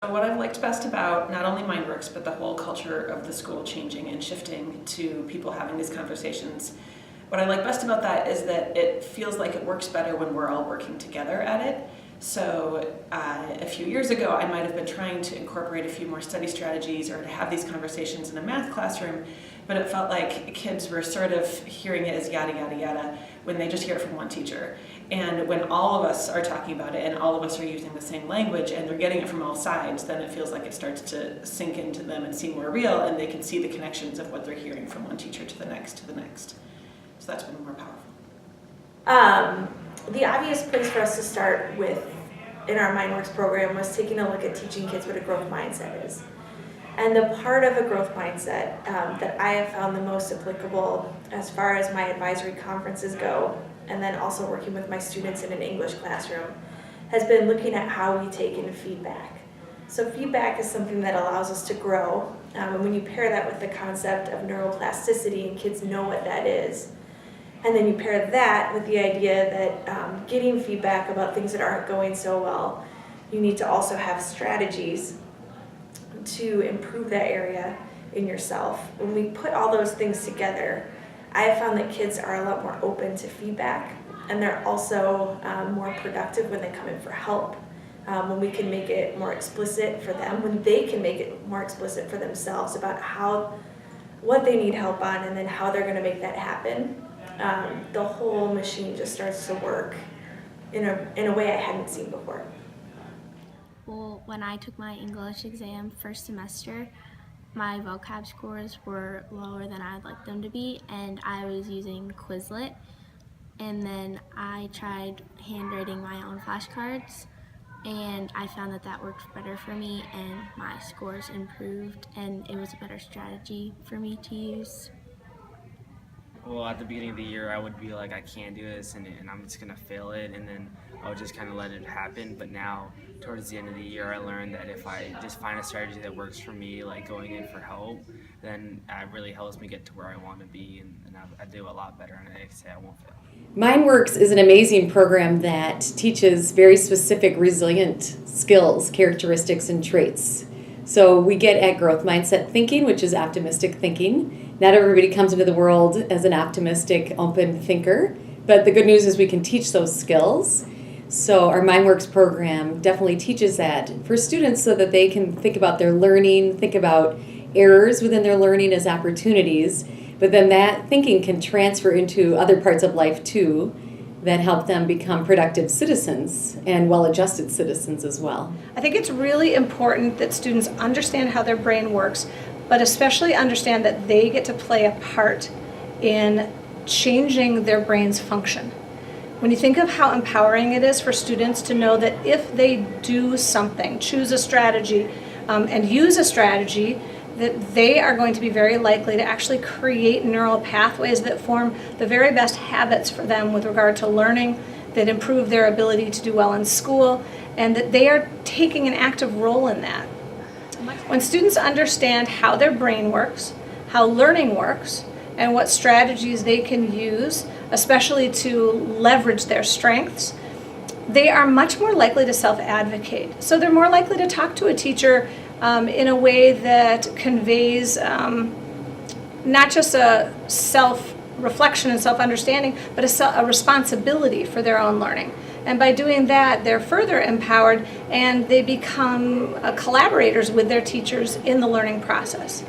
What I've liked best about not only MindWorks, but the whole culture of the school changing and shifting to people having these conversations, what I like best about that is that it feels like it works better when we're all working together at it. So a few years ago, I might have been trying to incorporate a few more study strategies or to have these conversations in a math classroom, but it felt like kids were sort of hearing it as yada, yada, yada when they just hear it from one teacher. And when all of us are talking about it and all of us are using the same language and they're getting it from all sides, then it feels like it starts to sink into them and seem more real, and they can see the connections of what they're hearing from one teacher to the next to the next. So that's been more powerful. The obvious place for us to start with in our MindWorks program was taking a look at teaching kids what a growth mindset is. And the part of a growth mindset that I have found the most applicable as far as my advisory conferences go, and then also working with my students in an English classroom, has been looking at how we take in feedback. So feedback is something that allows us to grow, and when you pair that with the concept of neuroplasticity, and kids know what that is, and then you pair that with the idea that getting feedback about things that aren't going so well, you need to also have strategies to improve that area in yourself. When we put all those things together, I have found that kids are a lot more open to feedback, and they're also more productive when they come in for help. When we can make it more explicit for them, when they can make it more explicit for themselves about what they need help on, and then how they're going to make that happen. The whole machine just starts to work in a way I hadn't seen before. Well, when I took my English exam first semester, my vocab scores were lower than I'd like them to be, and I was using Quizlet. And then I tried handwriting my own flashcards, and I found that worked better for me, and my scores improved, and it was a better strategy for me to use. Well, at the beginning of the year, I would be like, I can't do this, and I'm just going to fail it, and then I would just kind of let it happen. But now, towards the end of the year, I learned that if I just find a strategy that works for me, like going in for help, then it really helps me get to where I want to be, and I do a lot better, and I say I won't fail. MindWorks is an amazing program that teaches very specific resilient skills, characteristics, and traits. So we get at growth mindset thinking, which is optimistic thinking. Not everybody comes into the world as an optimistic, open thinker, but the good news is we can teach those skills. So our MindWorks program definitely teaches that for students so that they can think about their learning, think about errors within their learning as opportunities, but then that thinking can transfer into other parts of life too that help them become productive citizens and well-adjusted citizens as well. I think it's really important that students understand how their brain works, but especially understand that they get to play a part in changing their brain's function. When you think of how empowering it is for students to know that if they do something, choose a strategy, and use a strategy, that they are going to be very likely to actually create neural pathways that form the very best habits for them with regard to learning, that improve their ability to do well in school, and that they are taking an active role in that. When students understand how their brain works, how learning works, and what strategies they can use, especially to leverage their strengths, they are much more likely to self-advocate. So they're more likely to talk to a teacher in a way that conveys not just a self-reflection and self-understanding, but a responsibility for their own learning. And by doing that, they're further empowered and they become collaborators with their teachers in the learning process.